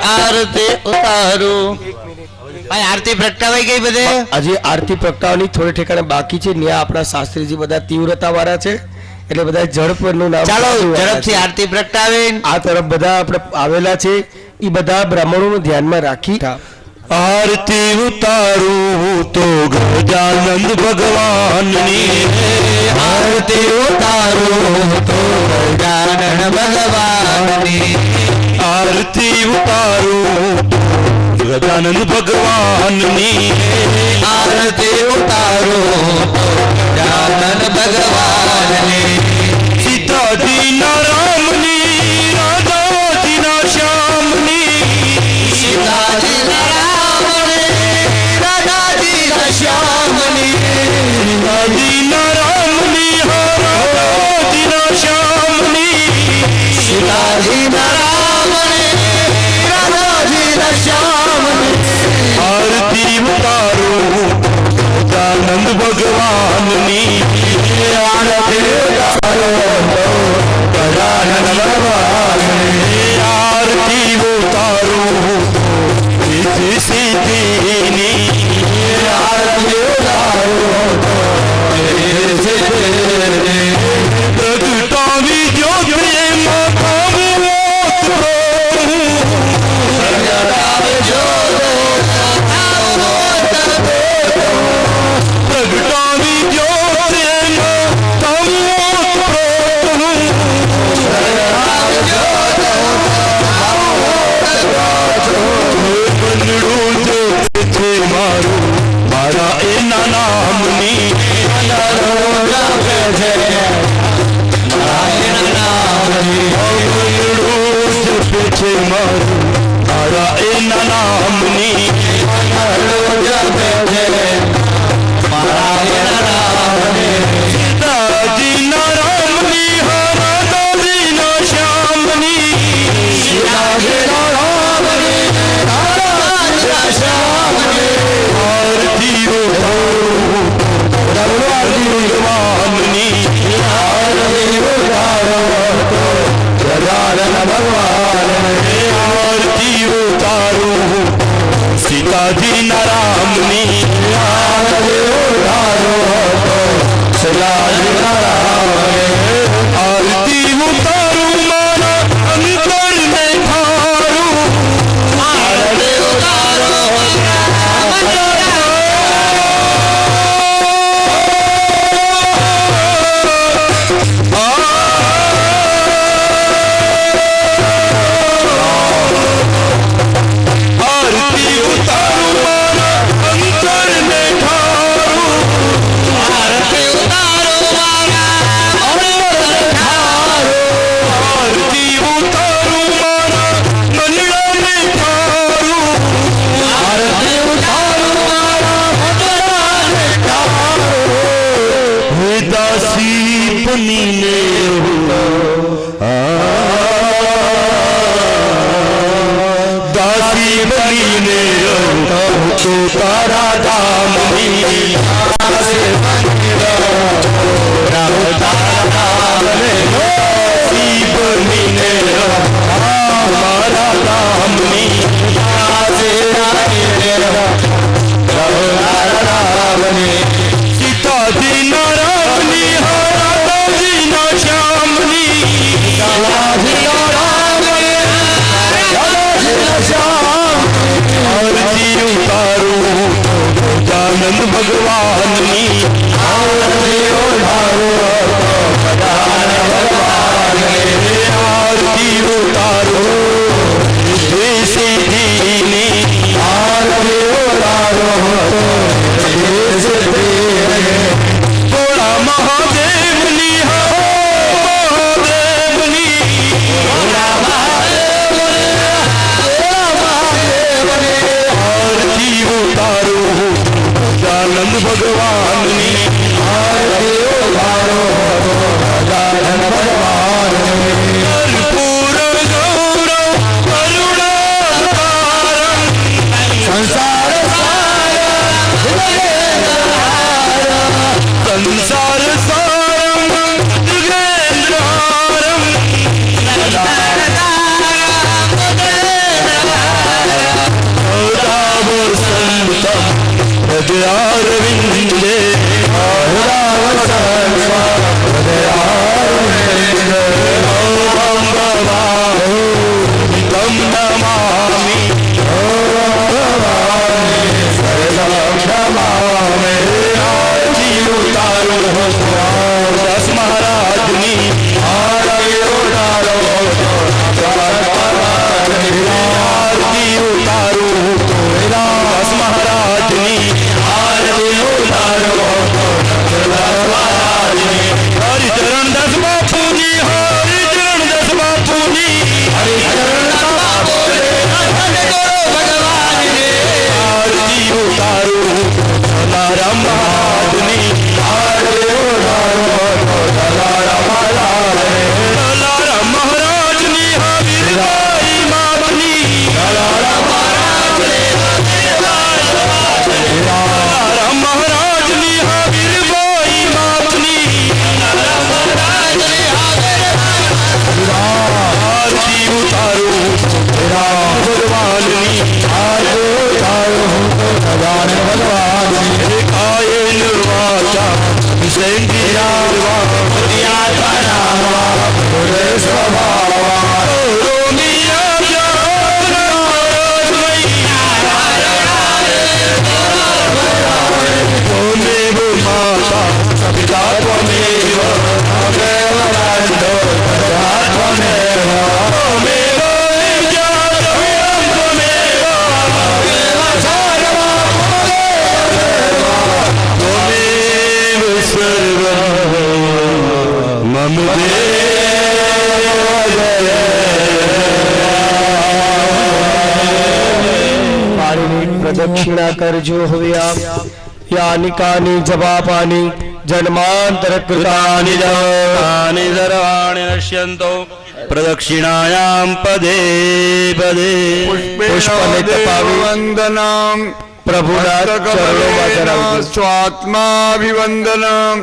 આરતી ઉતારું. ભાઈ આરતી પ્રગટાવાઈ ગઈ બધે. હજી આરતી પ્રગટાવવાની થોડે ઠેકાણે બાકી છે. ત્યાં આપણા શાસ્ત્રીજી બધા તીવ્રતા વાળા છે એટલે બધા ઝડપનું નામ ચાલો વાળા ઝડપથી છે. આરતી પ્રગટાવીને આ તરફ બધા આપણે આવેલા છે એ બધા બ્રાહ્મણોનું ધ્યાનમાં રાખી આરતી ઉતારું તો ગજાનંદ ભગવાનની. આરતી ઉતારું તો ગજાનન ભગવાનની. આરતી ઉતારું ગજાનંદ ભગવાનની. આરતી ઉતારું તો ગજાનન ભગવાનની. સીતાજીના રામની રાધાજીના શ્યામની. સીતાજીના રામની રાધાજીના શ્યામની. સીતાજીના રામની રાધાજીના શ્યામની. સીતાજીના રામની રાધાજીના શ્યામની. આરતી ઉતારું ગજાનંદ ભગવાનની. આરતી ઉતારું ગજાનંદ ભગવાનની. આરતી ઉતારું સિદ્ધિ સિદ્ધિની. આરતી ઉતારું પ્રગટાવી જ્યોતિમાં ભાવવોત પ્રભુ. પ્રગટાવી જ્યોતિમાં ભાવવોત પ્રભુ. બંદડું જોતે છે મારું મારા એના નામની. બંદડું જોતે છે મારું મારા એના નામની. સીતાજીના રામની રાધાજીના શ્યામની. આરતી ઉતારું ભગવાનની. આરતી ઉતારું સીતાજીના રામની. આરતી ઉતારું મારા અંતરને ઠારું. આરતી આરતી ઉતારું મારા અંતરને ઠારું. આરતી ઉતારું મારા અંતરને ઠારું. આરતી ઉતારું મારા મનડાને ઠારું. આરતી ઉતારું મારા મનડાને ઠારું. હે દાસી બનીને દાસી બનીને રહું તો તારા ધામની. દાસી બનીને રહું મારા ધામની. સહજાનંદ ભગવાનની આરતી ઉતારો આરતી ઉતારો દેશીની આરતી ઉતારો થોડા મહાદેવની મહાદેવની આરતી ઉતારો સહજાનંદ ભગવાનની આરતી ઉતારો સહજાનંદ ભગવાનની કર્પૂર ગૌરવ કરુણાકારમ સંસાર સંસાર સારમ જુગેન્દ્રહારમ સદા વસંતમ હૃદયારવિંદે સદા વસંતમ હૃદયારવિંદે ઓમ ભવાહો તમ નમામિ ઓમ ભવામિ સર્વં નમામિ આરતી ઉતારો દાસ મહારાજની આરતી ઉતારો આરતી ઉતારો દાસ મહારાજની આરતી ઉતારો હરિચરણ દાસ બાપુની હરિચરણ દાસ બાપુની હરિચરણ દાસ બાપુની આરતી ઉતારો સદારામ મહારાજની આરતી ઉતારો સદારામ મહારાજની હરિભાઈ મામની સદારામ મહારાજની હરિભાઈ મામની આરતી ઉતારો રામ ભગવાનની આરતી ઉતારો ભગવાન ભગવાનની કાયેન વાચા વિસંગીયા આત્મા સ્વભાવા રોમિયા ત્વમેવ માતા પિતા ત્વમેવ ત્વમેવ રાજ્યો પ્રજા ત્વમેવ ત્વમેવ વિદ્યા ત્વમેવ ત્વમેવ સર્વં મમ પાણીની પ્રદક્ષિણા કરજો હવે આપ યાની કાની જવાપાની જન્માંતર કૃતાની તાની સર્વાણિ નશ્યન્તો પ્રદક્ષિણાયામ પદે પદે પુષ્પને તપાવી વંદનામ પ્રભુના ચરણોમાં ધરાવજો. સ્વાત્માભિવંદનમ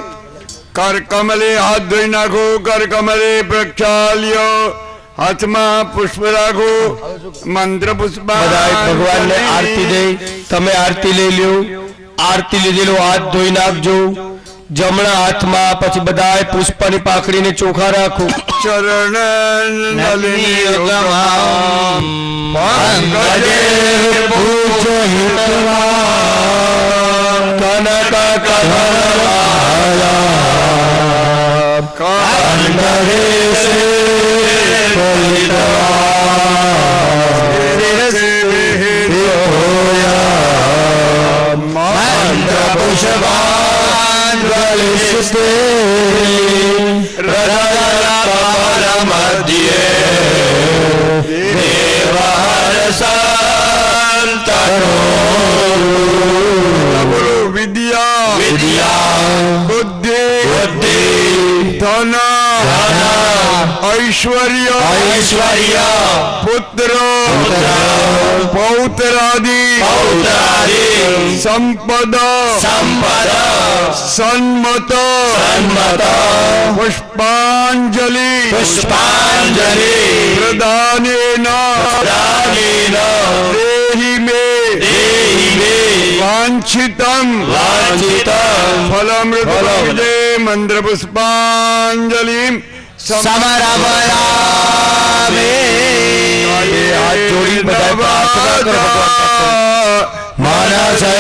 કરકમલે હાથ ધોઈ નાખો કરકમલે પ્રક્ષાલ્ય હાથમાં પુષ્પ રાખો મંત્ર પુષ્પ બધાય ભગવાનને આરતી દે. તમે આરતી લઈ લ્યો. આરતી લીધેલો હાથ ધોઈ નાખજો. જમણા હાથમાં પછી બધાય પુષ્પની પાખડીને ચોખા રાખો. ચરણ નલિની પંકજે પૂજહિતવા કનક કમલા કંડરે સે મંત્ર પુષ્પાન ગલિષ્ઠે વિદ્યા બુદ્ધિ ધન ઐશ્વર્ય પુત્ર પૌત્રાદિ સંપદ સન્મત પુષ્પાંજલિ પ્રદાનેન દેહિ મે વાંછિતમ ફલમૃત મંત્ર પુષ્પાંજલિ સમરામયામે હાથ જોડી બધા પ્રાર્થના કરો ભગવાન પાસે. માનસે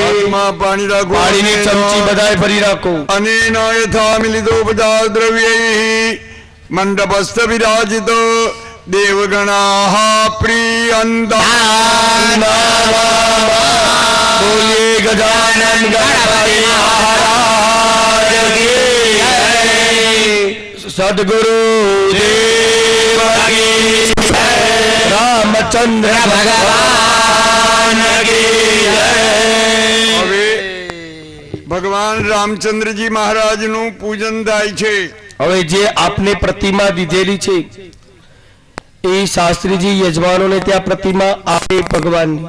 હાથમાં પાણી રાખો પાણીની ચમચી બધાએ ભરી રાખો. અને યથા મિલિતોપચાર દ્રવ્યૈ મંડપસ્થ વિરાજિતો દેવગણાઃ પ્રિયંતા. બોલીએ ગજાનન ગણપતિ મહારાજ કી જય. સદગુરુ દેવ કી જય. રામચંદ્ર ભગવાન કી જય. હવે ભગવાન રામચંદ્રજી મહારાજનું પૂજન થાય છે. હવે જે આપને પ્રતિમા દીધેલી છે એ શાસ્ત્રીજી યજમાનોને ત્યાં પ્રતિમા આપે ભગવાનની.